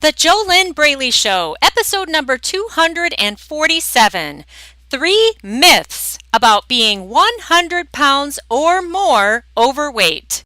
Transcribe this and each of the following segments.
The JoLynn Braley Show, episode number 247. 3 myths about being 100 pounds or more overweight.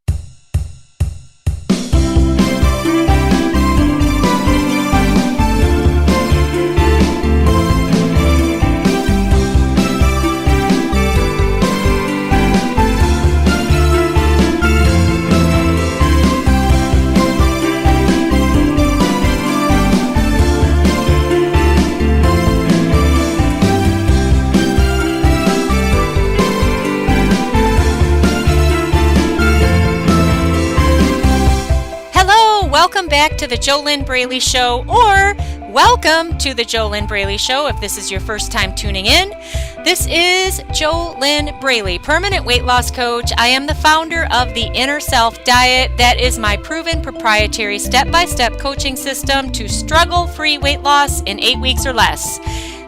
Welcome back to the JoLynn Braley Show, or welcome to the JoLynn Braley Show if this is your first time tuning in. This is JoLynn Braley, permanent weight loss coach. I am the founder of the Inner Self Diet. That is my proven proprietary step-by-step coaching system to struggle-free weight loss in 8 weeks or less.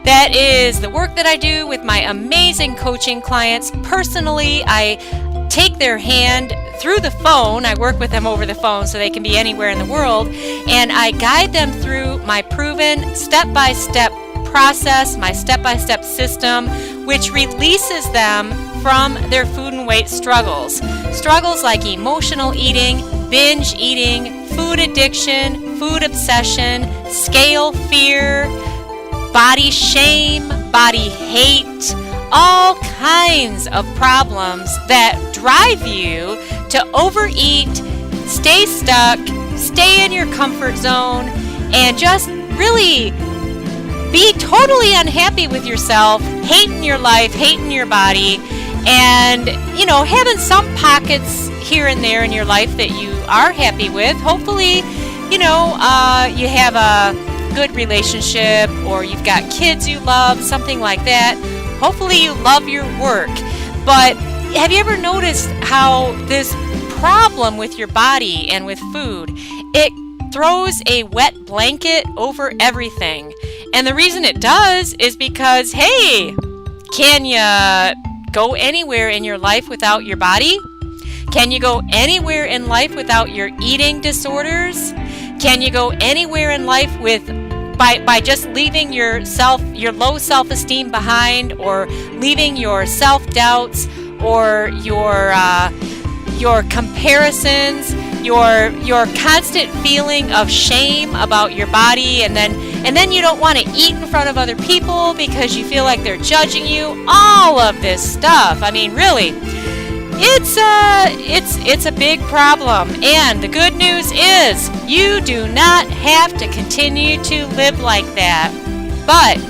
That is the work that I do with my amazing coaching clients. Personally, I take their hand through the phone. I work with them over the phone so they can be anywhere in the world, and I guide them through my proven step-by-step process, my step-by-step system, which releases them from their food and weight struggles. Struggles like emotional eating, binge eating, food addiction, food obsession, scale fear, body shame, body hate, all kinds of problems that drive you to overeat, stay stuck, stay in your comfort zone, and just really be totally unhappy with yourself, hating your life, hating your body, and, having some pockets here and there in your life that you are happy with. Hopefully, you have a good relationship, or you've got kids you love, something like that. Hopefully you love your work. But have you ever noticed how this problem with your body and with food, it throws a wet blanket over everything? And the reason it does is because, hey, can you go anywhere in your life without your body? Can you go anywhere in life without your eating disorders? Can you go anywhere in life by just leaving your low self-esteem behind, or leaving your self-doubts, or your comparisons, your constant feeling of shame about your body, and then you don't want to eat in front of other people because you feel like they're judging you. All of this stuff. I mean, really, it's a big problem. And the good news is you do not have to continue to live like that. But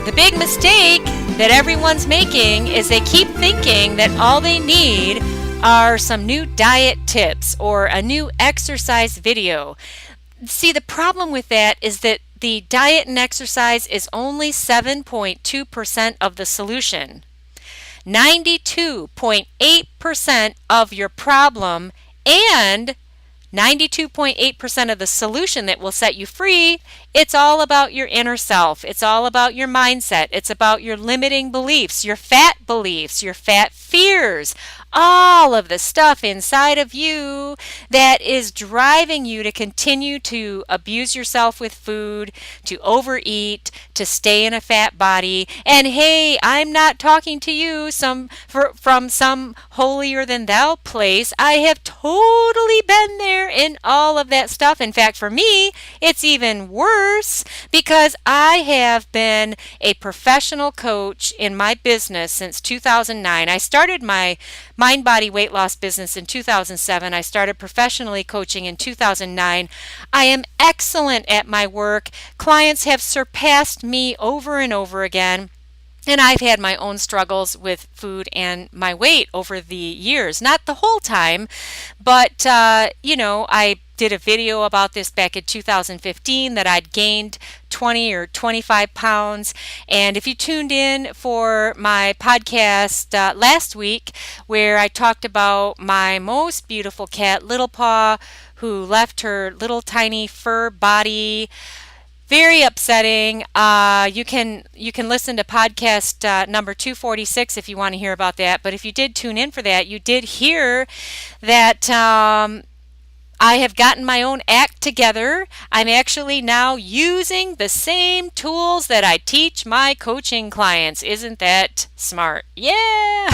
the big mistake that everyone's making is they keep thinking that all they need are some new diet tips or a new exercise video. See, the problem with that is that the diet and exercise is only 7.2% of the solution. 92.8% of your problem and 92.8% of the solution that will set you free. It's all about your inner self. It's all about your mindset. It's about your limiting beliefs, your fat fears, all of the stuff inside of you that is driving you to continue to abuse yourself with food, to overeat, to stay in a fat body. And hey, I'm not talking to you from some holier than thou place. I have totally been there in all of that stuff. In fact, for me, it's even worse because I have been a professional coach in my business since 2009. I started my mind-body weight loss business in 2007. I started professionally coaching in 2009. I am excellent at my work. Clients have surpassed me over and over again. And I've had my own struggles with food and my weight over the years. Not the whole time, but, I did a video about this back in 2015 that I'd gained 20 or 25 pounds. And if you tuned in for my podcast last week, where I talked about my most beautiful cat, Little Paw, who left her little tiny fur body. Very upsetting. You can listen to podcast number 246 if you want to hear about that. But if you did tune in for that, you did hear that I have gotten my own act together. I'm actually now using the same tools that I teach my coaching clients. Isn't that smart? Yeah.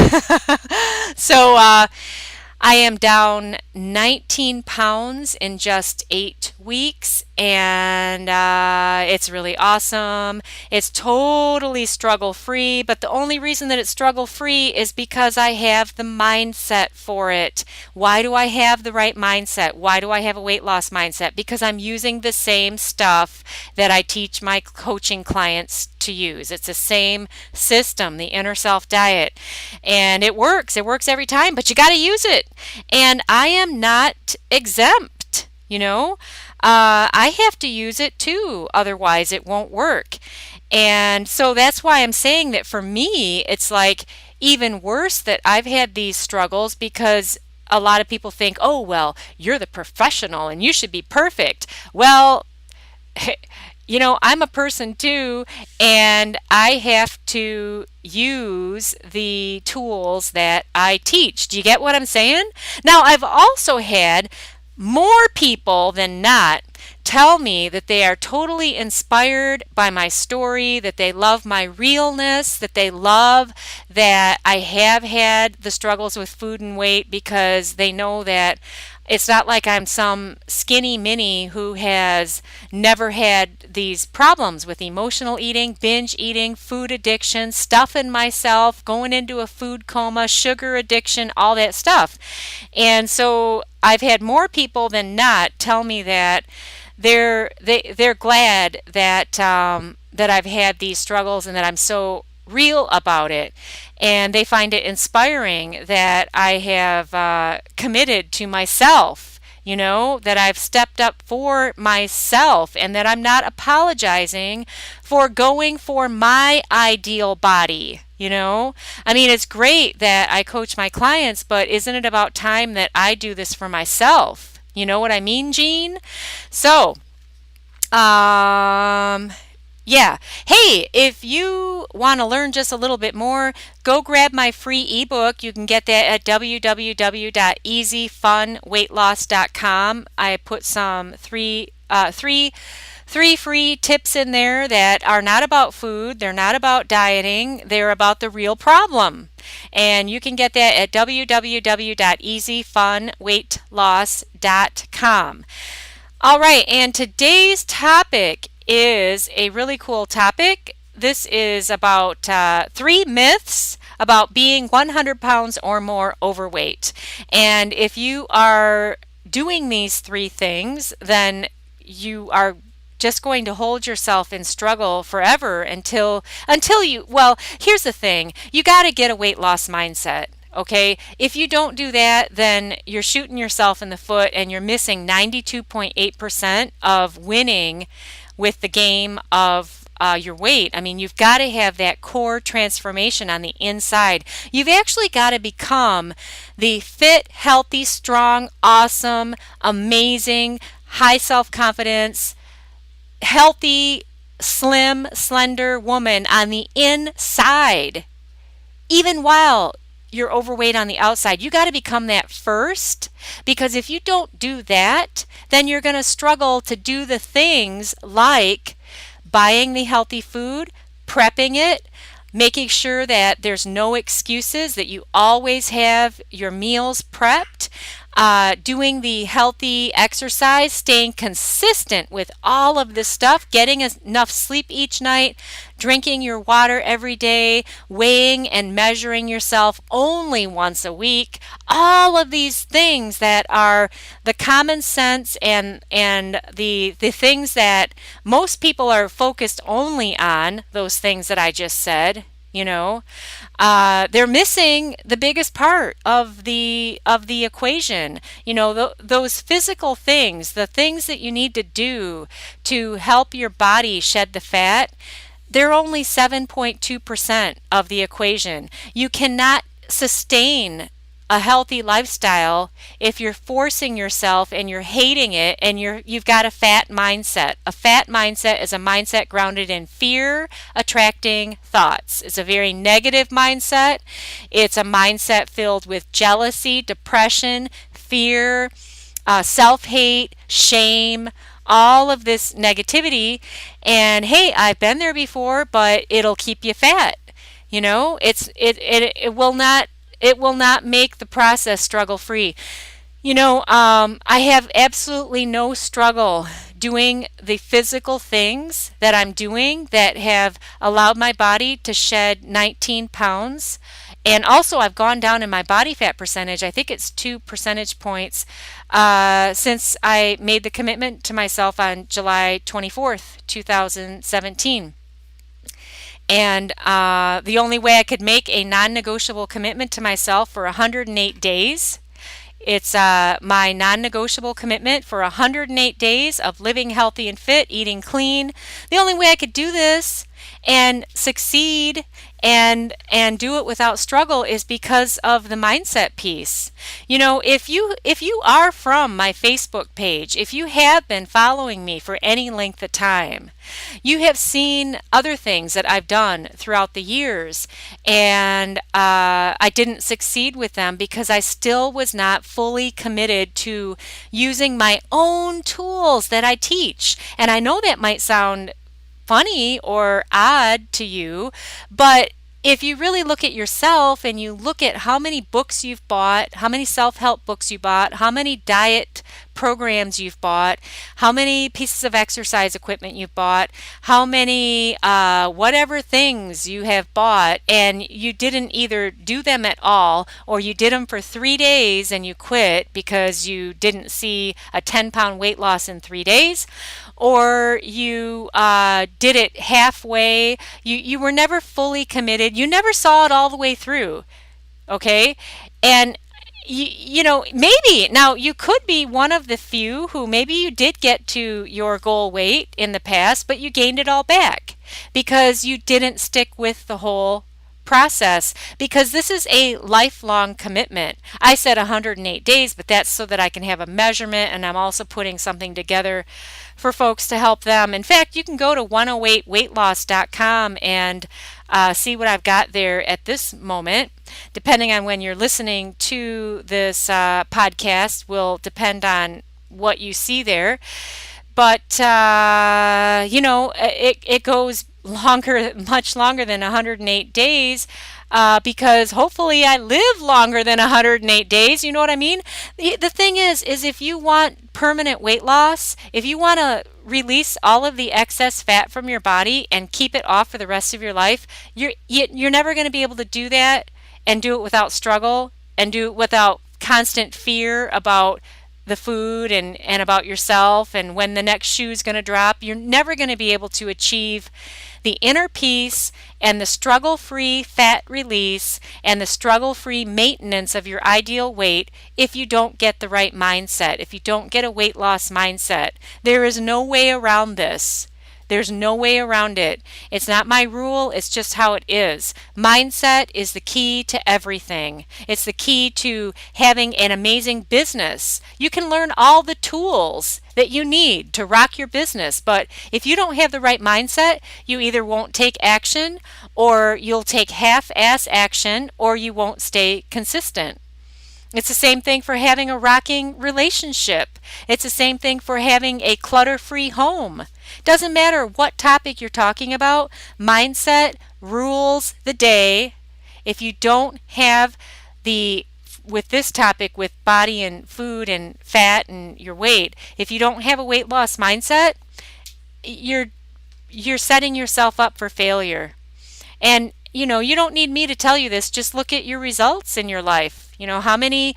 So I am down 19 pounds in just 8 weeks, and it's really awesome. It's totally struggle-free, but the only reason that it's struggle-free is because I have the mindset for it. Why do I have the right mindset? Why do I have a weight loss mindset? Because I'm using the same stuff that I teach my coaching clients to use. It's the same system, the inner self diet, and it works. It works every time, but you got to use it. And I am not exempt, I have to use it too, otherwise it won't work. And so that's why I'm saying that for me, it's like even worse that I've had these struggles, because a lot of people think, oh, well, you're the professional and you should be perfect. Well, I'm a person too, and I have to use the tools that I teach. Do you get what I'm saying? Now, I've also had more people than not tell me that they are totally inspired by my story, that they love my realness, that they love that I have had the struggles with food and weight, because they know that it's not like I'm some skinny mini who has never had these problems with emotional eating, binge eating, food addiction, stuffing myself, going into a food coma, sugar addiction, all that stuff. And so I've had more people than not tell me that they're glad that that I've had these struggles and that I'm so real about it, and they find it inspiring that I have committed to myself, that I've stepped up for myself, and that I'm not apologizing for going for my ideal body. I mean, it's great that I coach my clients, but isn't it about time that I do this for myself? You know what I mean, Jean? So, yeah. Hey, if you want to learn just a little bit more, go grab my free ebook. You can get that at www.easyfunweightloss.com. I put some three free tips in there that are not about food, they're not about dieting, they're about the real problem. And you can get that at www.easyfunweightloss.com. All right, and today's topic is a really cool topic. This is about 3 myths about being 100 pounds or more overweight. And if you are doing these 3 things, then you are just going to hold yourself in struggle forever until you, well, here's the thing. You got to get a weight loss mindset. Okay, if you don't do that, then you're shooting yourself in the foot and you're missing 92.8% of winning with the game of your weight. I mean, you've got to have that core transformation on the inside. You've actually got to become the fit, healthy, strong, awesome, amazing, high self-confidence, healthy, slim, slender woman on the inside, even while you're overweight on the outside. You got to become that first, because if you don't do that, then you're going to struggle to do the things like buying the healthy food, prepping it, making sure that there's no excuses, that you always have your meals prepped, doing the healthy exercise, staying consistent with all of this stuff, getting enough sleep each night, drinking your water every day, weighing and measuring yourself only once a week. All of these things that are the common sense and the things that most people are focused only on, those things that I just said. They're missing the biggest part of the equation. Those physical things, the things that you need to do to help your body shed the fat, they're only 7.2% of the equation. You cannot sustain a healthy lifestyle if you're forcing yourself and you're hating it and you've got a fat mindset. A fat mindset is a mindset grounded in fear attracting thoughts. It's a very negative mindset. It's a mindset filled with jealousy, depression, fear, self-hate, shame, all of this negativity. And hey, I've been there before, but it'll keep you fat. It will not make the process struggle free. I have absolutely no struggle doing the physical things that I'm doing that have allowed my body to shed 19 pounds. And also, I've gone down in my body fat percentage. I think it's 2 percentage points since I made the commitment to myself on July 24th, 2017. And the only way I could make a non-negotiable commitment to myself for 108 days. It's my non-negotiable commitment for 108 days of living healthy and fit, eating clean. The only way I could do this and succeed and do it without struggle is because of the mindset piece. If you are from my Facebook page, if you have been following me for any length of time, you have seen other things that I've done throughout the years, and I didn't succeed with them because I still was not fully committed to using my own tools that I teach. And I know that might sound funny or odd to you, but if you really look at yourself and you look at how many books you've bought, how many self-help books you bought, how many diet programs you've bought, how many pieces of exercise equipment you've bought, how many whatever things you have bought, and you didn't either do them at all, or you did them for 3 days and you quit because you didn't see a 10-pound weight loss in 3 days, or you did it halfway, you were never fully committed, you never saw it all the way through, okay? And maybe now you could be one of the few who maybe you did get to your goal weight in the past, but you gained it all back because you didn't stick with the whole process, because this is a lifelong commitment. I said 108 days, but that's so that I can have a measurement, and I'm also putting something together for folks to help them. In fact, you can go to 108weightloss.com and see what I've got there at this moment. Depending on when you're listening to this podcast will depend on what you see there. But, it goes much longer than 108 days because hopefully I live longer than 108 days. You know what I mean? The thing is if you want permanent weight loss, if you want to release all of the excess fat from your body and keep it off for the rest of your life, you're never going to be able to do that and do it without struggle and do it without constant fear about the food and about yourself and when the next shoe is going to drop. You're never going to be able to achieve the inner peace and the struggle-free fat release and the struggle-free maintenance of your ideal weight if you don't get the right mindset, if you don't get a weight loss mindset. There is no way around this. There's no way around it. It's not my rule, it's just how it is. Mindset is the key to everything. It's the key to having an amazing business. You can learn all the tools that you need to rock your business, but if you don't have the right mindset, you either won't take action, or you'll take half-ass action, or you won't stay consistent. It's the same thing for having a rocking relationship. It's the same thing for having a clutter-free home. Doesn't matter what topic you're talking about, mindset rules the day. If you don't have with this topic, with body and food and fat and your weight, if you don't have a weight loss mindset, you're setting yourself up for failure. And you don't need me to tell you this. Just look at your results in your life. How many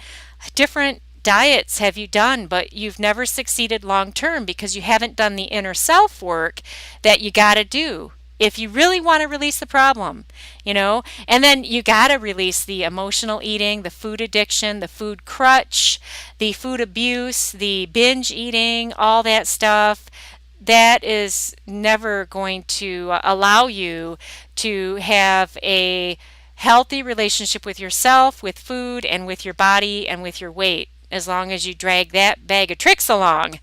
different diets have you done, but you've never succeeded long term because you haven't done the inner self work that you got to do if you really want to release the problem, and then you got to release the emotional eating, the food addiction, the food crutch, the food abuse, the binge eating, all that stuff. That is never going to allow you to have a healthy relationship with yourself, with food, and with your body and with your weight, as long as you drag that bag of tricks along,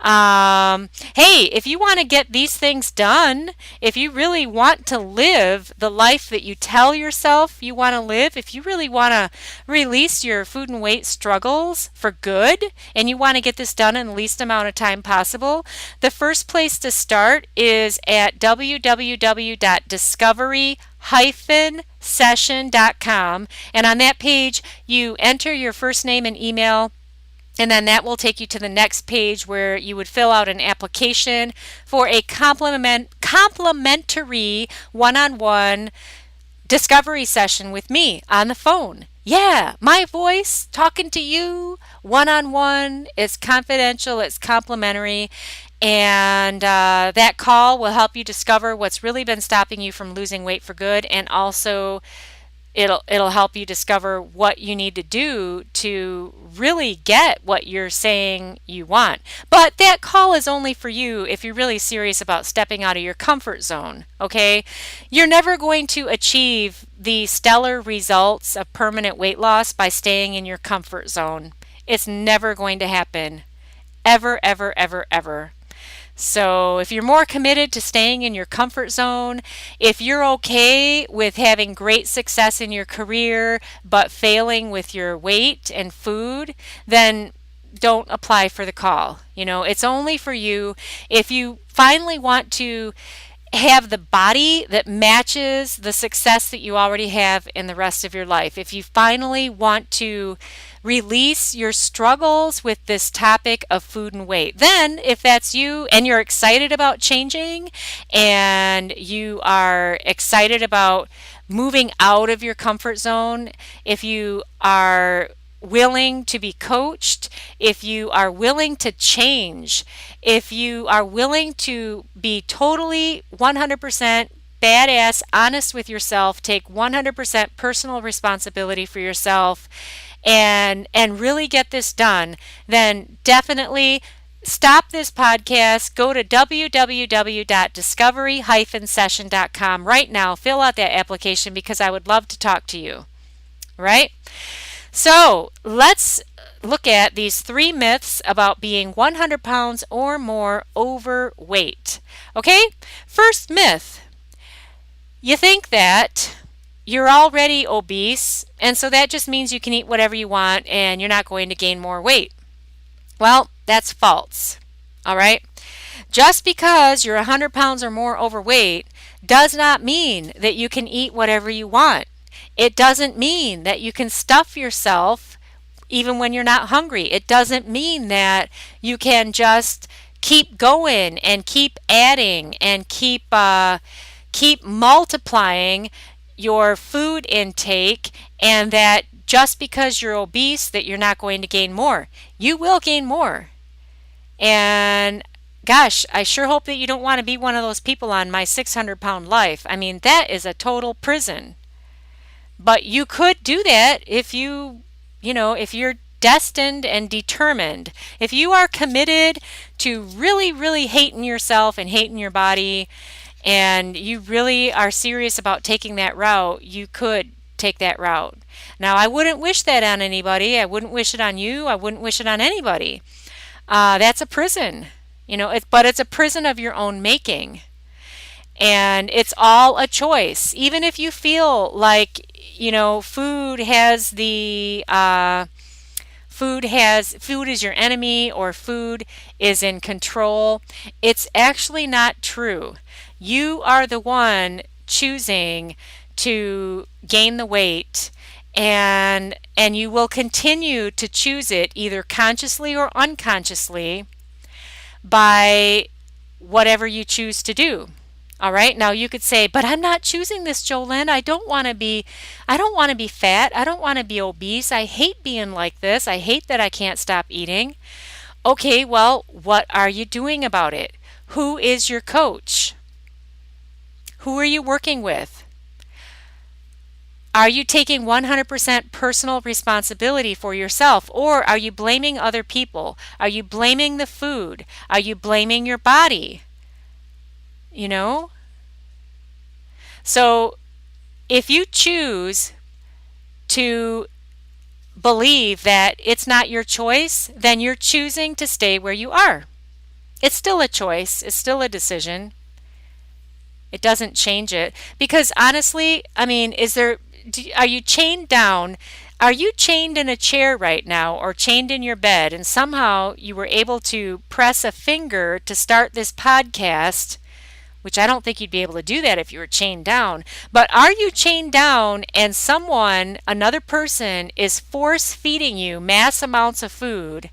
Hey, if you want to get these things done, if you really want to live the life that you tell yourself you want to live, if you really want to release your food and weight struggles for good, and you want to get this done in the least amount of time possible, the first place to start is at www.discovery-session.com. And on that page, you enter your first name and email. And then that will take you to the next page where you would fill out an application for a complimentary one-on-one discovery session with me on the phone. Yeah, my voice talking to you one-on-one. It's confidential, it's complimentary, and that call will help you discover what's really been stopping you from losing weight for good, and also it'll help you discover what you need to do to really get what you're saying you want. But that call is only for you if you're really serious about stepping out of your comfort zone, okay? You're never going to achieve the stellar results of permanent weight loss by staying in your comfort zone. It's never going to happen. Ever, ever, ever, ever. So if you're more committed to staying in your comfort zone, if you're okay with having great success in your career but failing with your weight and food, then don't apply for the call. It's only for you if you finally want to have the body that matches the success that you already have in the rest of your life. If you finally want to release your struggles with this topic of food and weight, then if that's you and you're excited about changing and you are excited about moving out of your comfort zone, if you are willing to be coached, if you are willing to change, if you are willing to be totally 100% badass, honest with yourself, take 100% personal responsibility for yourself, and really get this done, then definitely stop this podcast, go to www.discovery-session.com right now, fill out that application because I would love to talk to you, right? So let's look at these 3 myths about being 100 pounds or more overweight. Okay, first myth, you think that you're already obese, and so that just means you can eat whatever you want and you're not going to gain more weight. Well, that's false. All right? Just because you're 100 pounds or more overweight does not mean that you can eat whatever you want. It doesn't mean that you can stuff yourself even when you're not hungry. It doesn't mean that you can just keep going and keep adding and keep multiplying your food intake, and that just because you're obese that you're not going to gain more. You will gain more. And gosh, I sure hope that you don't want to be one of those people on My 600-Pound Life. I mean, that is a total prison. But you could do that if if you're destined and determined. If you are committed to really, really hating yourself and hating your body, and you really are serious about taking that route, you could take that route. Now, I wouldn't wish that on anybody. I wouldn't wish it on you. I wouldn't wish it on anybody. That's a prison, but it's a prison of your own making. And it's all a choice. Even if you feel like, food is your enemy or food is in control, it's actually not true. You are the one choosing to gain the weight, and you will continue to choose it either consciously or unconsciously by whatever you choose to do. All right. Now you could say, but I'm not choosing this, JoLynn. I don't want to be fat. I don't want to be obese. I hate being like this. I hate that I can't stop eating. Okay, well, what are you doing about it? Who is your coach? Who are you working with? Are you taking 100% personal responsibility for yourself, or are you blaming other people? Are you blaming the food? Are you blaming your body? So if you choose to believe that it's not your choice, then you're choosing to stay where you are. It's still a choice. It's still a decision. It doesn't change it. Because honestly, I mean, are you chained down? Are you chained in a chair right now or chained in your bed and somehow you were able to press a finger to start this podcast, which I don't think you'd be able to do that if you were chained down. But are you chained down and another person, is force feeding you mass amounts of food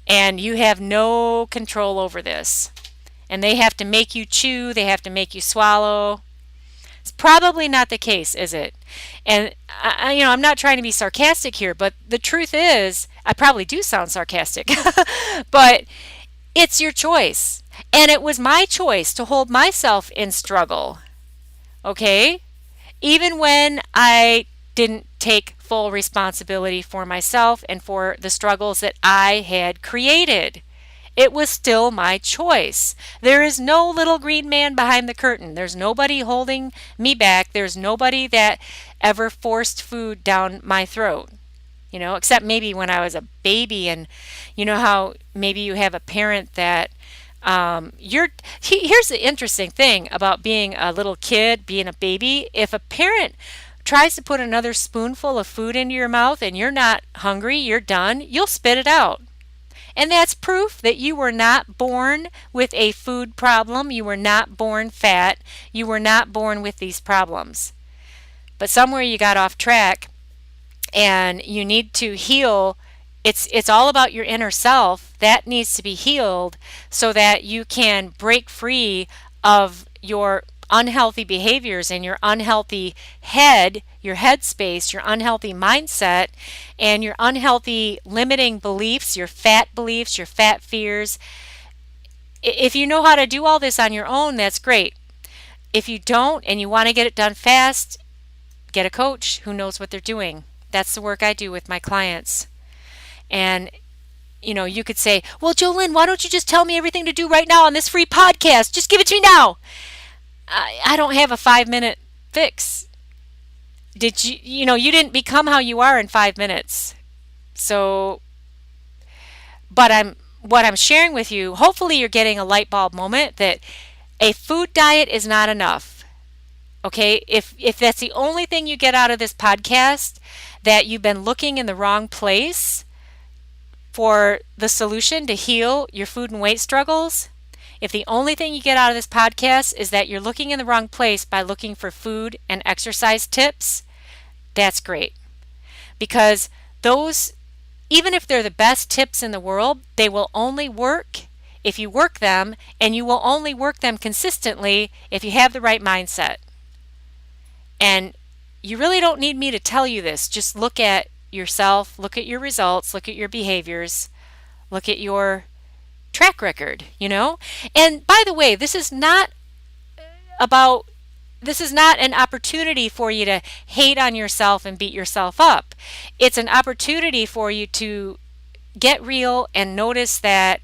and you have no control over this? And they have to make you chew, they have to make you swallow. It's probably not the case, is it? And I'm not trying to be sarcastic here, but the truth is, I probably do sound sarcastic, but it's your choice. And it was my choice to hold myself in struggle. Okay? Even when I didn't take full responsibility for myself and for the struggles that I had created. It was still my choice. There is no little green man behind the curtain. There's nobody holding me back. There's nobody that ever forced food down my throat. Except maybe when I was a baby, and you know how maybe you have a parent that here's the interesting thing about being a little kid, being a baby. If a parent tries to put another spoonful of food into your mouth and you're not hungry, you're done, you'll spit it out. And that's proof that you were not born with a food problem. You were not born fat. You were not born with these problems. But somewhere you got off track and you need to heal. It's all about your inner self. That needs to be healed so that you can break free of your unhealthy behaviors and your unhealthy head, your headspace, your unhealthy mindset, and your unhealthy limiting beliefs, your fat beliefs, your fat fears. If you know how to do all this on your own, that's great. If you don't and you want to get it done fast, get a coach who knows what they're doing. That's the work I do with my clients. And you could say, well, JoLynn, why don't you just tell me everything to do right now on this free podcast? Just give it to me now. I don't have a 5-minute fix. You didn't become how you are in 5 minutes. So, what I'm sharing with you, hopefully you're getting a light bulb moment that a food diet is not enough. Okay? If that's the only thing you get out of this podcast, that you've been looking in the wrong place for the solution to heal your food and weight struggles, if the only thing you get out of this podcast is that you're looking in the wrong place by looking for food and exercise tips, that's great. Because those, even if they're the best tips in the world, they will only work if you work them, and you will only work them consistently if you have the right mindset. And you really don't need me to tell you this. Just look at yourself, look at your results, look at your behaviors, look at your track record, And by the way, this is not an opportunity for you to hate on yourself and beat yourself up. It's an opportunity for you to get real and notice that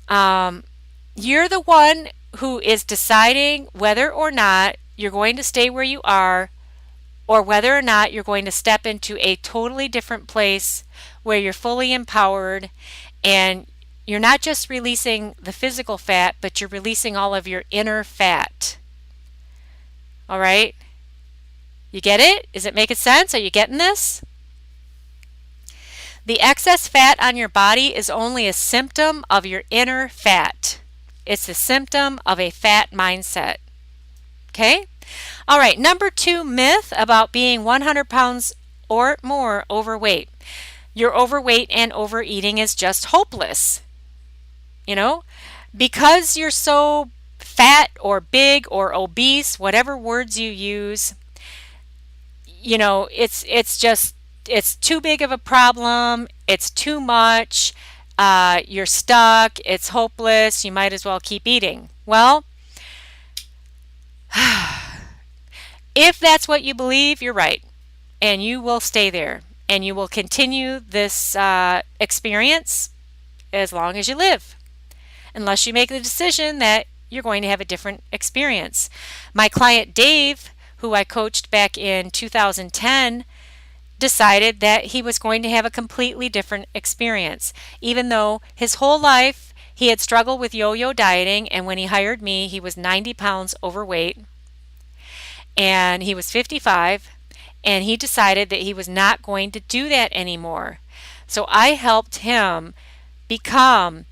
you're the one who is deciding whether or not you're going to stay where you are or whether or not you're going to step into a totally different place where you're fully empowered and you're not just releasing the physical fat, but you're releasing all of your inner fat. All right? You get it? Is it making sense? Are you getting this? The excess fat on your body is only a symptom of your inner fat. It's a symptom of a fat mindset. Okay? All right, number 2 myth about being 100 pounds or more overweight. Your overweight and overeating is just hopeless. Because you're so fat or big or obese, whatever words you use, it's too big of a problem. It's too much. You're stuck. It's hopeless. You might as well keep eating. Well, if that's what you believe, you're right. And you will stay there. And you will continue this experience as long as you live. Unless you make the decision that you're going to have a different experience. My client Dave, who I coached back in 2010, decided that he was going to have a completely different experience. Even though his whole life He had struggled with yo-yo dieting, and when he hired me, he was 90 pounds overweight, and he was 55, and he decided that he was not going to do that anymore. So I helped him become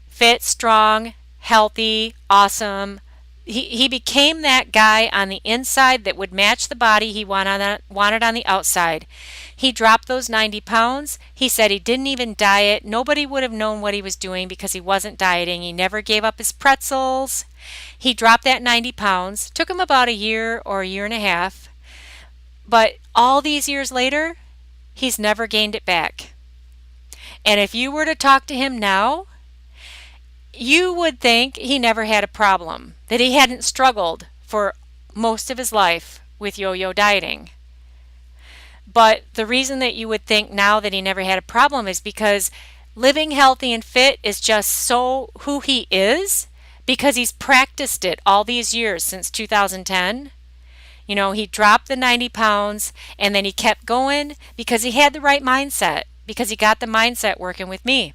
fit, strong, healthy, awesome. He became that guy on the inside that would match the body he wanted on the outside. He dropped those 90 pounds. He said he didn't even diet. Nobody would have known what he was doing because he wasn't dieting. He never gave up his pretzels. He dropped that 90 pounds. Took him about a year or a year and a half. But all these years later, he's never gained it back. And if you were to talk to him now, you would think he never had a problem, that he hadn't struggled for most of his life with yo-yo dieting. But the reason that you would think now that he never had a problem is because living healthy and fit is just so who he is, because he's practiced it all these years since 2010. You know, he dropped the 90 pounds and then he kept going because he had the right mindset, because he got the mindset working with me.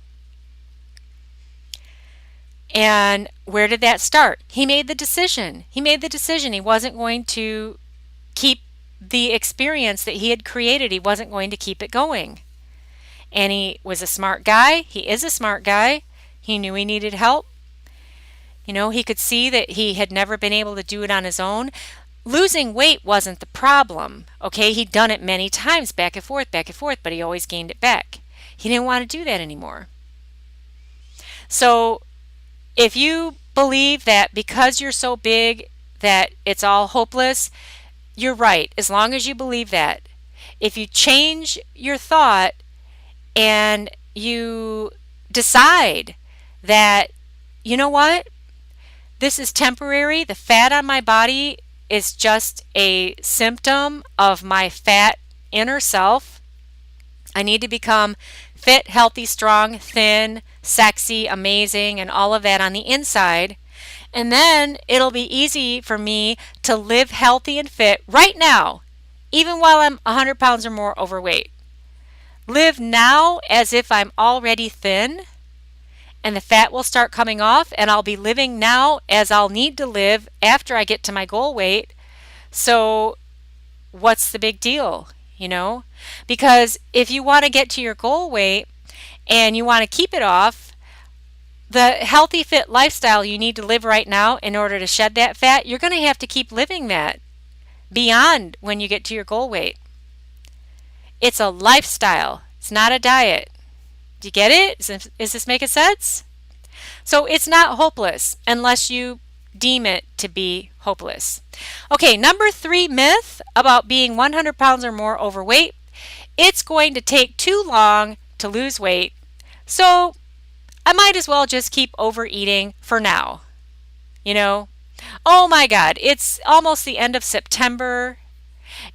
And where did that start? He made the decision. He wasn't going to keep the experience that he had created. He wasn't going to keep it going. And he was a smart guy. He is a smart guy. He knew he needed help. You know, he could see that he had never been able to do it on his own. Losing weight wasn't the problem. Okay, he'd done it many times, back and forth, but he always gained it back. He didn't want to do that anymore. So if you believe that because you're so big that it's all hopeless, you're right, as long as you believe that. If you change your thought and you decide that, you know what, this is temporary, the fat on my body is just a symptom of my fat inner self. I need to become fit, healthy, strong, thin, sexy, amazing, and all of that on the inside. And then it'll be easy for me to live healthy and fit right now, even while I'm 100 pounds or more overweight. Live now as if I'm already thin, and the fat will start coming off, and I'll be living now as I'll need to live after I get to my goal weight. So what's the big deal, you know? Because if you want to get to your goal weight and you want to keep it off, the healthy, fit lifestyle you need to live right now in order to shed that fat, you're going to have to keep living that beyond when you get to your goal weight. It's a lifestyle. It's not a diet. Do you get it? Is this making sense? So it's not hopeless unless you deem it to be hopeless. Okay, number 3 myth about being 100 pounds or more overweight. It's going to take too long to lose weight, so I might as well just keep overeating for now. You know, oh my God, it's almost the end of September,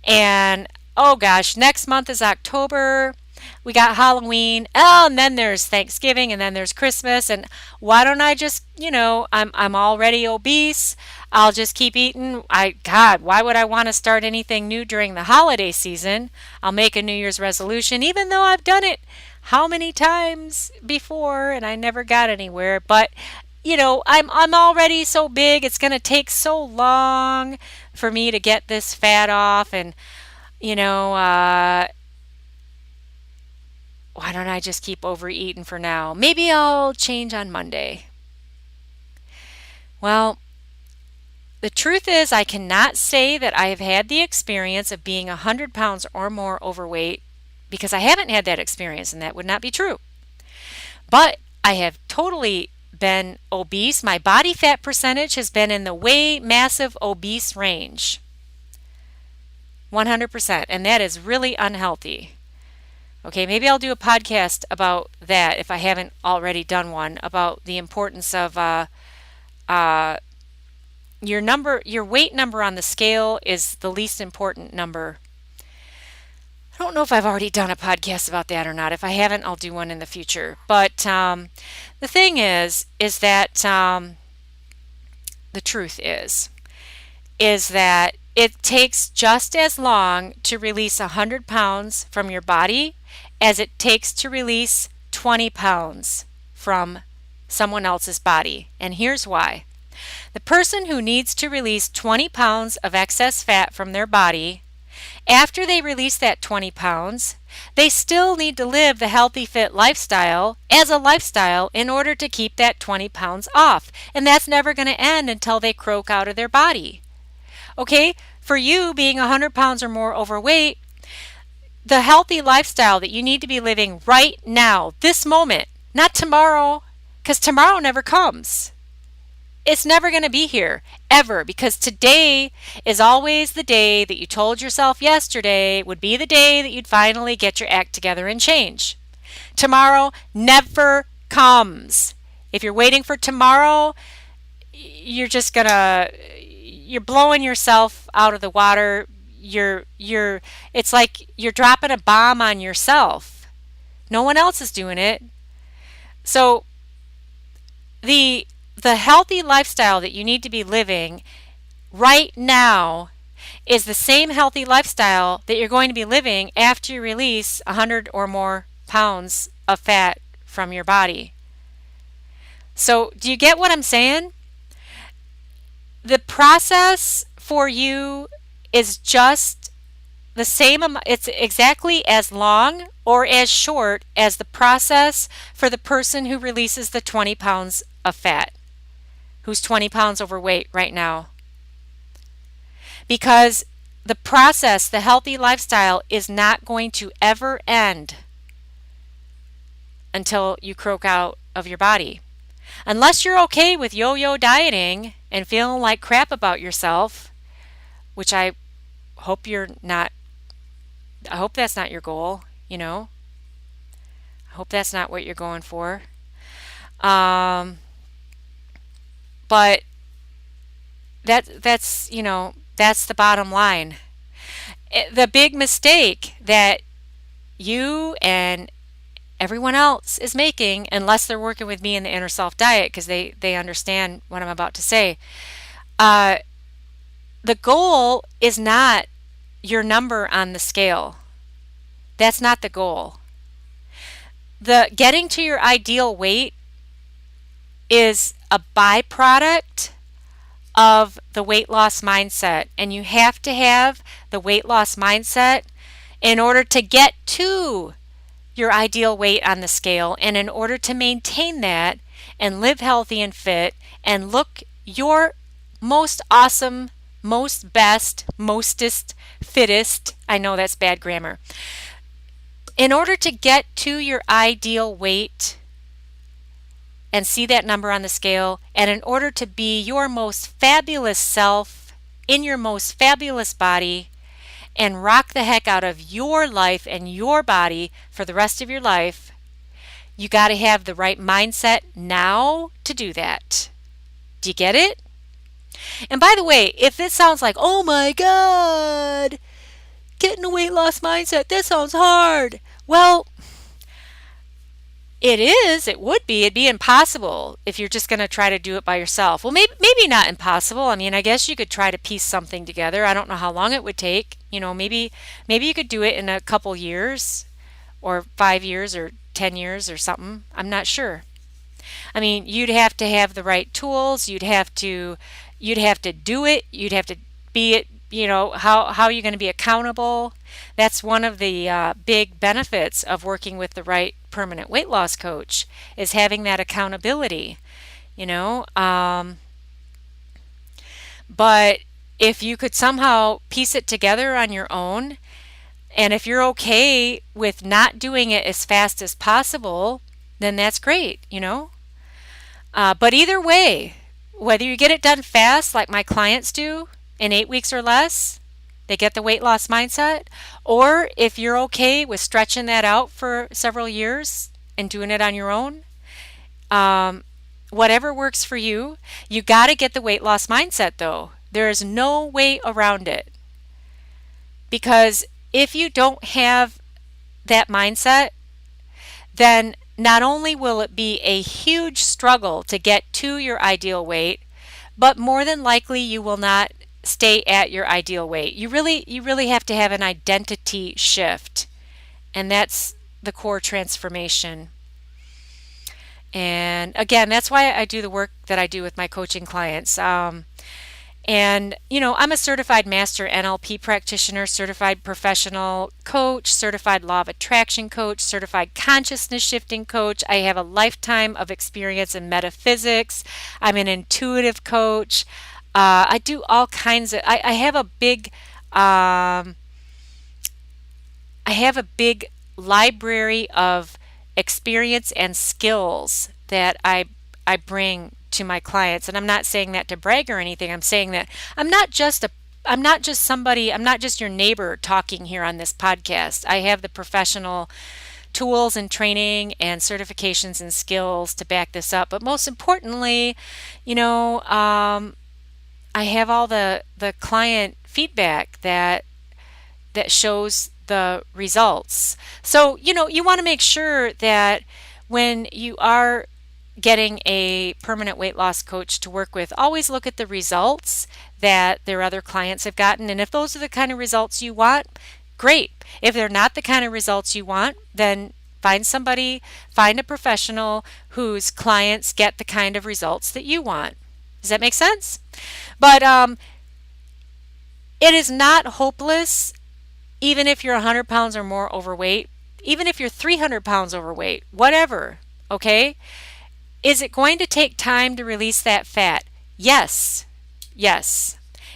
and oh gosh, next month is October. We got Halloween, oh, and then there's Thanksgiving, and then there's Christmas, and why don't I just, you know, I'm already obese. I'll just keep eating. God, why would I want to start anything new during the holiday season? I'll make a New Year's resolution, even though I've done it how many times before, and I never got anywhere. But, you know, I'm already so big. It's going to take so long for me to get this fat off, and, you know, why don't I just keep overeating for now? Maybe I'll change on Monday. Well, the truth is I cannot say that I have had the experience of being 100 pounds or more overweight, because I haven't had that experience, and that would not be true. But I have totally been obese. My body fat percentage has been in the way massive obese range. 100%. And that is really unhealthy. Okay, maybe I'll do a podcast about that if I haven't already done one, about the importance of your weight number on the scale is the least important number. I don't know if I've already done a podcast about that or not. If I haven't, I'll do one in the future. But the thing is that the truth is that it takes just as long to release 100 pounds from your body as it takes to release 20 pounds from someone else's body. And here's why. The person who needs to release 20 pounds of excess fat from their body, after they release that 20 pounds, they still need to live the healthy, fit lifestyle as a lifestyle in order to keep that 20 pounds off. And that's never going to end until they croak out of their body. Okay? For you being 100 pounds or more overweight, the healthy lifestyle that you need to be living right now, this moment, not tomorrow, because tomorrow never comes. It's never going to be here, ever, because today is always the day that you told yourself yesterday would be the day that you'd finally get your act together and change. Tomorrow never comes. If you're waiting for tomorrow, you're blowing yourself out of the water. It's like you're dropping a bomb on yourself. No one else is doing it. So the healthy lifestyle that you need to be living right now is the same healthy lifestyle that you're going to be living after you release 100 or more pounds of fat from your body. So do you get what I'm saying? The process for you is just the same. It's exactly as long or as short as the process for the person who releases the 20 pounds of fat, who's 20 pounds overweight right now. Because the process, the healthy lifestyle, is not going to ever end until you croak out of your body. Unless you're okay with yo-yo dieting and feeling like crap about yourself, which I hope you're not. I hope that's not your goal, you know. I hope that's not what you're going for. But that's the bottom line. The big mistake that you and everyone else is making, unless they're working with me in the inner self diet, because they understand what I'm about to say, the goal is not your number on the scale. That's not the goal. The getting to your ideal weight is a byproduct of the weight loss mindset, and you have to have the weight loss mindset in order to get to your ideal weight on the scale, and in order to maintain that and live healthy and fit and look your most awesome, most best, mostest, fittest. I know that's bad grammar. In order to get to your ideal weight and see that number on the scale, and in order to be your most fabulous self in your most fabulous body and rock the heck out of your life and your body for the rest of your life, you got to have the right mindset now to do that. Do you get it? And by the way, if it sounds like, oh my God, getting a weight loss mindset, that sounds hard. Well, it would be. It'd be impossible if you're just going to try to do it by yourself. Well, maybe not impossible. I mean, I guess you could try to piece something together. I don't know how long it would take. Maybe you could do it in a couple years or 5 years or 10 years or something. I'm not sure. I mean, you'd have to have the right tools. You'd have to do it. You'd have to be it. How are you going to be accountable? That's one of the big benefits of working with the right permanent weight loss coach, is having that accountability. But if you could somehow piece it together on your own, and if you're okay with not doing it as fast as possible, then that's great, But either way, whether you get it done fast like my clients do in 8 weeks or less, they get the weight loss mindset, or if you're okay with stretching that out for several years and doing it on your own, whatever works for you, you got to get the weight loss mindset though. There is no way around it. Because if you don't have that mindset, then not only will it be a huge struggle to get to your ideal weight, but more than likely you will not stay at your ideal weight. You really have to have an identity shift, and that's the core transformation. And again, that's why I do the work that I do with my coaching clients. And, I'm a certified master NLP practitioner, certified professional coach, certified law of attraction coach, certified consciousness shifting coach. I have a lifetime of experience in metaphysics. I'm an intuitive coach. I do all kinds of, I have a big, library of experience and skills that I bring to my clients. And I'm not saying that to brag or anything. I'm saying that I'm not just your neighbor talking here on this podcast. I have the professional tools and training and certifications and skills to back this up. But most importantly, I have all the client feedback that shows the results. So, you want to make sure that when you are getting a permanent weight loss coach to work with, always look at the results that their other clients have gotten. And if those are the kind of results you want, great. If they're not the kind of results you want, then find a professional whose clients get the kind of results that you want. Does that make sense? But it is not hopeless. Even if you're 100 pounds or more overweight, even if you're 300 pounds overweight, whatever, okay? Is it going to take time to release that fat? Yes.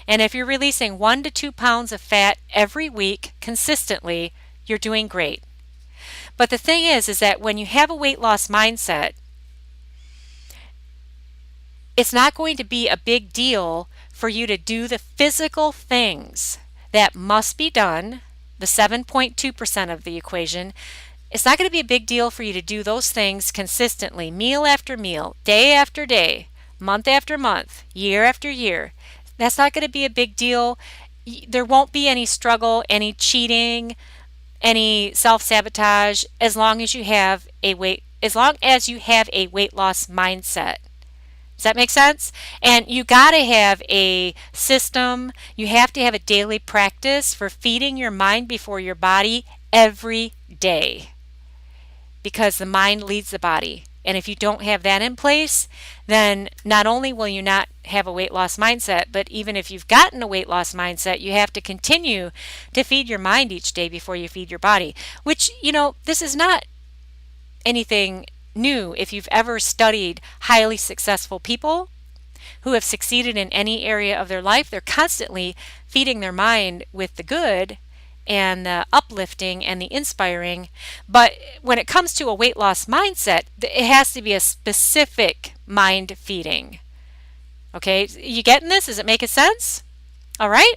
And if you're releasing 1 to 2 pounds of fat every week consistently, you're doing great. But the thing is that when you have a weight loss mindset, it's not going to be a big deal for you to do the physical things that must be done, the 7.2% of the equation. It's not going to be a big deal for you to do those things consistently, meal after meal, day after day, month after month, year after year. That's not going to be a big deal. There won't be any struggle, any cheating, any self-sabotage as long as you have a weight loss mindset. Does that make sense? And you got to have a system. You have to have a daily practice for feeding your mind before your body every day, because the mind leads the body. And if you don't have that in place, then not only will you not have a weight loss mindset, but even if you've gotten a weight loss mindset, you have to continue to feed your mind each day before you feed your body, which, this is not anything new. If you've ever studied highly successful people who have succeeded in any area of their life, they're constantly feeding their mind with the good and the uplifting and the inspiring. But when it comes to a weight loss mindset, it has to be a specific mind feeding. Okay, you getting this? Is it making sense? All right.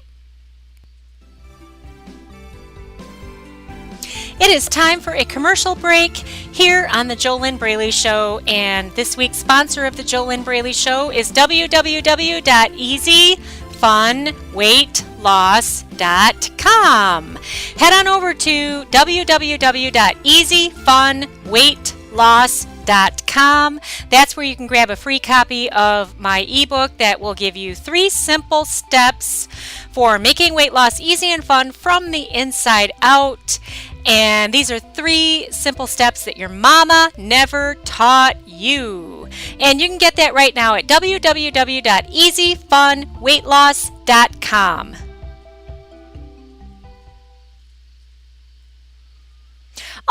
It is time for a commercial break here on the JoLynn Braley Show, and this week's sponsor of the JoLynn Braley Show is www.easyfunweightloss.com. Head on over to www.easyfunweightloss.com. That's where you can grab a free copy of my ebook that will give you 3 simple steps for making weight loss easy and fun from the inside out. And these are 3 simple steps that your mama never taught you. And you can get that right now at www.easyfunweightloss.com.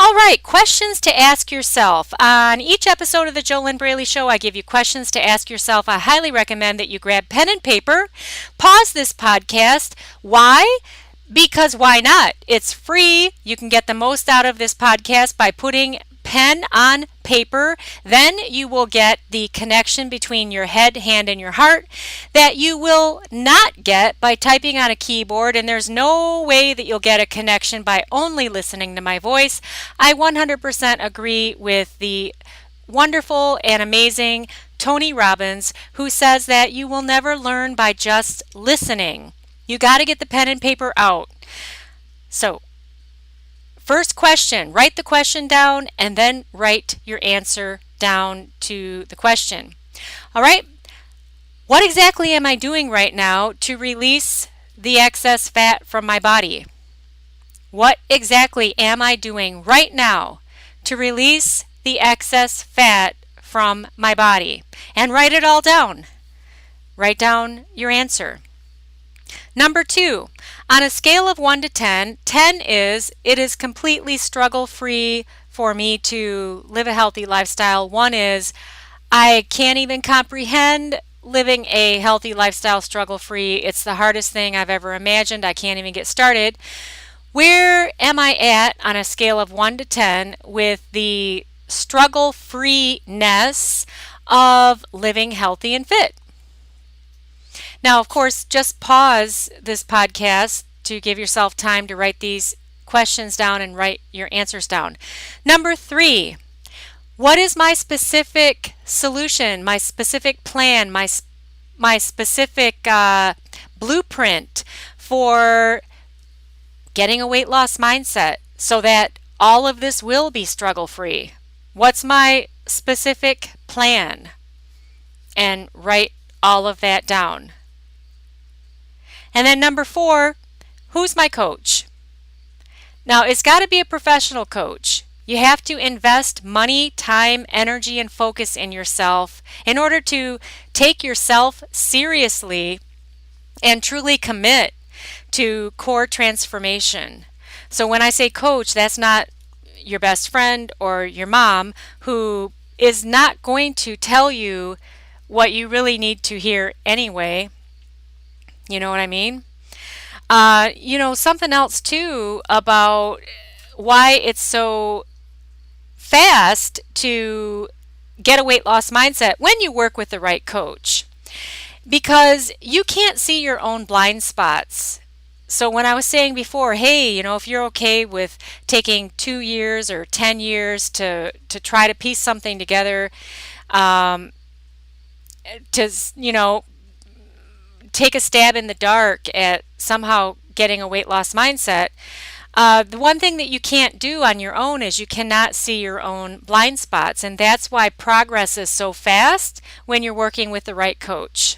All right, questions to ask yourself. On each episode of the JoLynn Braley Show, I give you questions to ask yourself. I highly recommend that you grab pen and paper, pause this podcast. Why? Because why not? It's free. You can get the most out of this podcast by putting pen on paper. Then you will get the connection between your head, hand, and your heart that you will not get by typing on a keyboard. And there's no way that you'll get a connection by only listening to my voice. I 100% agree with the wonderful and amazing Tony Robbins, who says that you will never learn by just listening. You got to get the pen and paper out. So, first question, write the question down and then write your answer down to the question. All right, what exactly am I doing right now to release the excess fat from my body? What exactly am I doing right now to release the excess fat from my body? And write it all down. Write down your answer. Number 2, on a scale of 1 to 10, 10 is it is completely struggle-free for me to live a healthy lifestyle. 1 is I can't even comprehend living a healthy lifestyle struggle-free. It's the hardest thing I've ever imagined. I can't even get started. Where am I at on a scale of 1 to 10 with the struggle-freeness of living healthy and fit? Now, of course, just pause this podcast to give yourself time to write these questions down and write your answers down. Number 3, what is my specific solution, my specific plan, my specific blueprint for getting a weight loss mindset so that all of this will be struggle-free? What's my specific plan? And write all of that down. And then number 4, who's my coach? Now, it's got to be a professional coach. You have to invest money, time, energy, and focus in yourself in order to take yourself seriously and truly commit to core transformation. So when I say coach, that's not your best friend or your mom who is not going to tell you what you really need to hear anyway. You know what I mean? Something else too about why it's so fast to get a weight loss mindset when you work with the right coach, because you can't see your own blind spots. So when I was saying before, hey, if you're okay with taking 2 years or 10 years to try to piece something together, to take a stab in the dark at somehow getting a weight loss mindset, the one thing that you can't do on your own is you cannot see your own blind spots. And that's why progress is so fast when you're working with the right coach.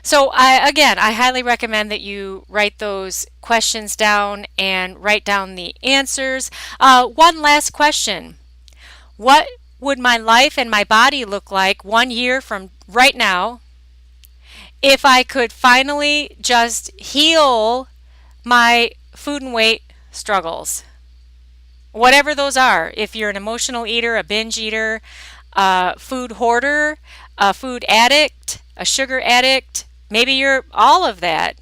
So I highly recommend that you write those questions down and write down the answers. One last question. What would my life and my body look like 1 year from right now if I could finally just heal my food and weight struggles? Whatever those are. If you're an emotional eater, a binge eater, a food hoarder, a food addict, a sugar addict, maybe you're all of that,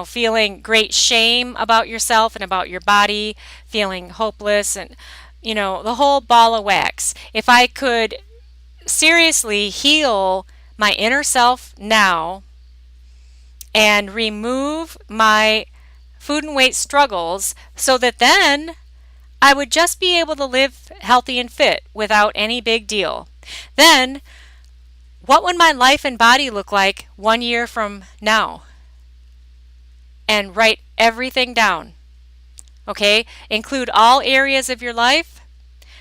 feeling great shame about yourself and about your body, feeling hopeless, and, the whole ball of wax. If I could seriously heal my inner self now and remove my food and weight struggles so that then I would just be able to live healthy and fit without any big deal, then what would my life and body look like 1 year from now? And write everything down. Okay? Include all areas of your life: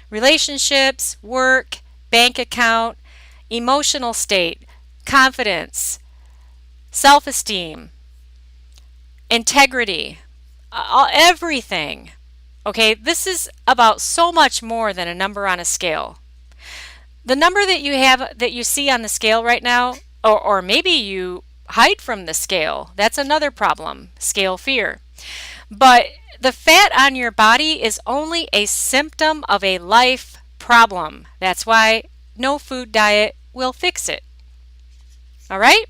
relationships, work, bank account, emotional state, confidence, self-esteem, integrity, everything. Okay? This is about so much more than a number on a scale. The number that you see on the scale right now, or maybe you hide from the scale, that's another problem, scale fear. But the fat on your body is only a symptom of a life problem. That's why no food diet will fix it. All right?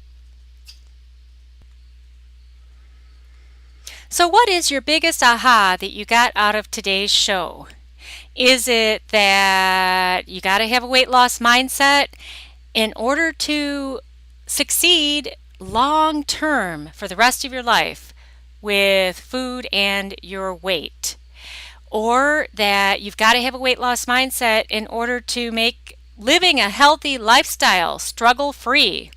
So what is your biggest aha that you got out of today's show? Is it that you got to have a weight loss mindset in order to succeed long term for the rest of your life with food and your weight? Or that you've got to have a weight loss mindset in order to make living a healthy lifestyle struggle-free?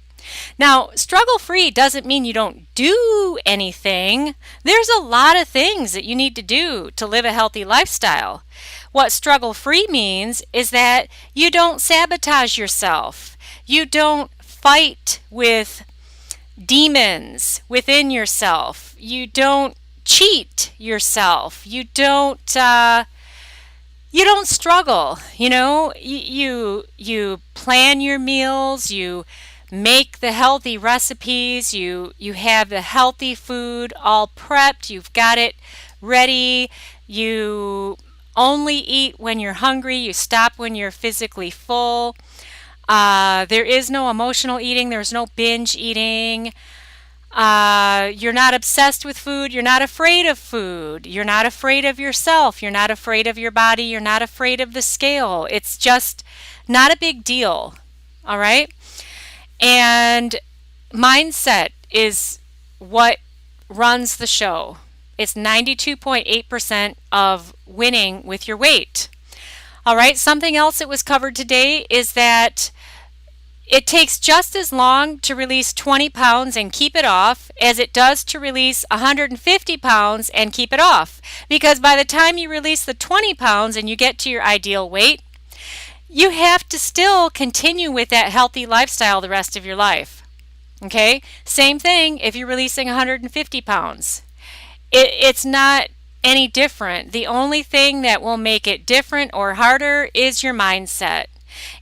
Now, struggle-free doesn't mean you don't do anything. There's a lot of things that you need to do to live a healthy lifestyle. What struggle-free means is that you don't sabotage yourself. You don't fight with demons within yourself. You don't cheat yourself. You don't you don't struggle. You plan your meals, you make the healthy recipes, you have the healthy food all prepped, you've got it ready. You only eat when you're hungry, you stop when you're physically full. There is no emotional eating, there's no binge eating. You're not obsessed with food. You're not afraid of food. You're not afraid of yourself. You're not afraid of your body. You're not afraid of the scale. It's just not a big deal. All right? And mindset is what runs the show. It's 92.8% of winning with your weight. All right? Something else that was covered today is that it takes just as long to release 20 pounds and keep it off as it does to release 150 pounds and keep it off. Because by the time you release the 20 pounds and you get to your ideal weight, you have to still continue with that healthy lifestyle the rest of your life. Okay? Same thing if you're releasing 150 pounds. It's not any different. The only thing that will make it different or harder is your mindset.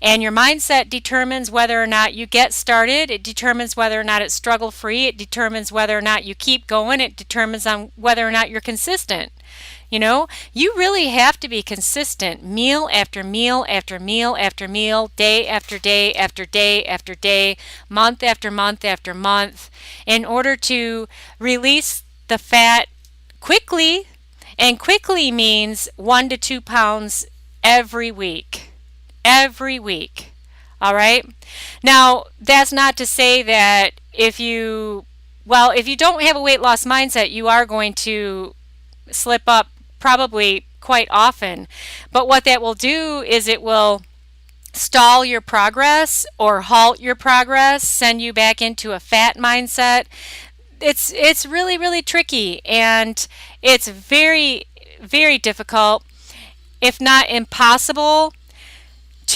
And your mindset determines whether or not you get started. It determines whether or not it's struggle-free. It determines whether or not you keep going. It determines on whether or not you're consistent. You really have to be consistent meal after meal after meal after meal, day after day after day after day, month after month after month, in order to release the fat quickly. And quickly means 1 to 2 pounds every week. Every week. All right? Now, that's not to say that if you don't have a weight loss mindset, you are going to slip up probably quite often. But what that will do is it will stall your progress or halt your progress, send you back into a fat mindset. It's really, really tricky, and it's very, very difficult, if not impossible,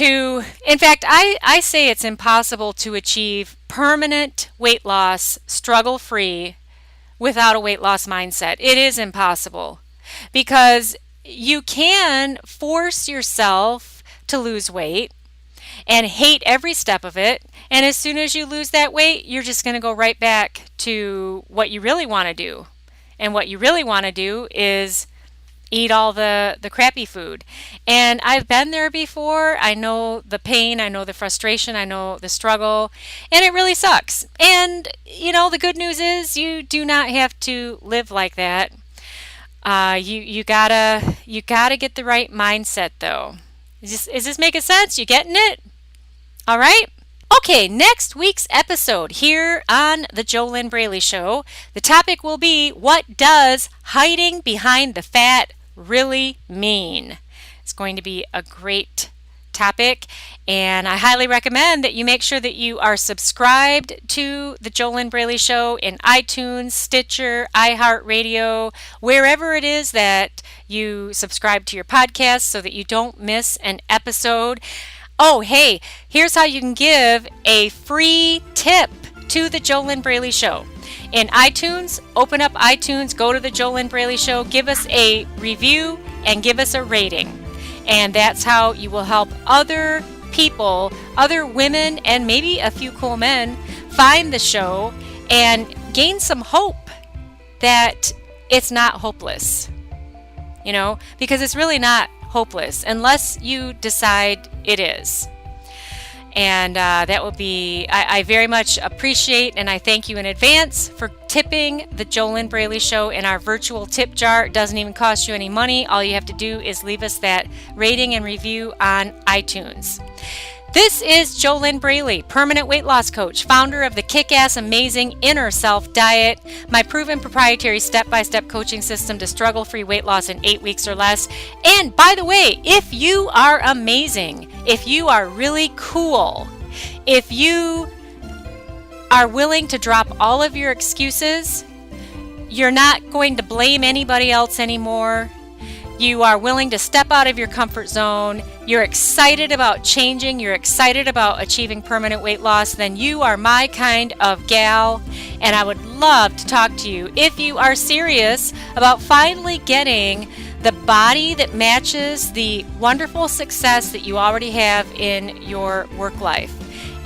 in fact, I say it's impossible to achieve permanent weight loss struggle-free without a weight loss mindset. It is impossible because you can force yourself to lose weight and hate every step of it. And as soon as you lose that weight, you're just going to go right back to what you really want to do. And what you really want to do is eat all the crappy food. And I've been there before. I know the pain, I know the frustration, I know the struggle, and it really sucks. And the good news is you do not have to live like that. You gotta get the right mindset though. Is this making sense? You getting it? All right. Okay, next week's episode here on the JoLynn Braley Show, the topic will be, what does hiding behind the fat really mean? It's going to be a great topic, and I highly recommend that you make sure that you are subscribed to the JoLynn Braley Show in iTunes, Stitcher, iHeartRadio, wherever it is that you subscribe to your podcast so that you don't miss an episode. Oh, hey, here's how you can give a free tip to the JoLynn Braley Show. In iTunes, open up iTunes, go to the JoLynn Braley Show, give us a review, and give us a rating. And that's how you will help other people, other women, and maybe a few cool men find the show and gain some hope that it's not hopeless. Because it's really not hopeless unless you decide it is. And that will be, I very much appreciate and I thank you in advance for tipping the JoLynn Braley Show in our virtual tip jar. It doesn't even cost you any money. All you have to do is leave us that rating and review on iTunes. This is JoLynn Braley, permanent weight loss coach, founder of the Kick-Ass Amazing Inner Self Diet, my proven proprietary step-by-step coaching system to struggle-free weight loss in 8 weeks or less. And by the way, if you are amazing, if you are really cool, if you are willing to drop all of your excuses, you're not going to blame anybody else anymore, you are willing to step out of your comfort zone, you're excited about changing, you're excited about achieving permanent weight loss, then you are my kind of gal, and I would love to talk to you if you are serious about finally getting the body that matches the wonderful success that you already have in your work life.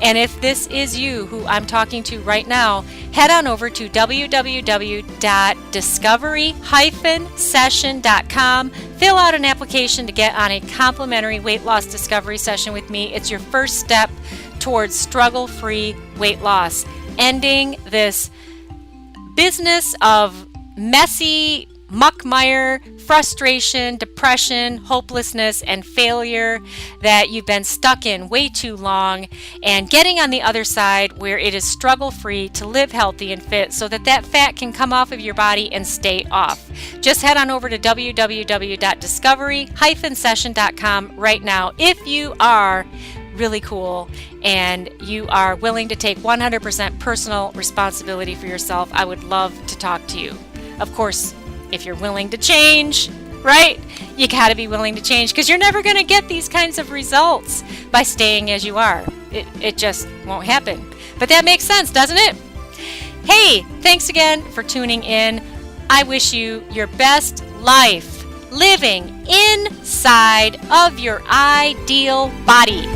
And if this is you who I'm talking to right now, head on over to www.discovery-session.com. Fill out an application to get on a complimentary weight loss discovery session with me. It's your first step towards struggle-free weight loss, ending this business of messy muckmire, frustration, depression, hopelessness, and failure that you've been stuck in way too long, and getting on the other side where it is struggle-free to live healthy and fit so that that fat can come off of your body and stay off. Just head on over to www.discovery-session.com right now if you are really cool and you are willing to take 100% personal responsibility for yourself. I would love to talk to you. Of course, if you're willing to change, right? You got to be willing to change, because you're never going to get these kinds of results by staying as you are. It just won't happen. But that makes sense, doesn't it? Hey, thanks again for tuning in. I wish you your best life living inside of your ideal body.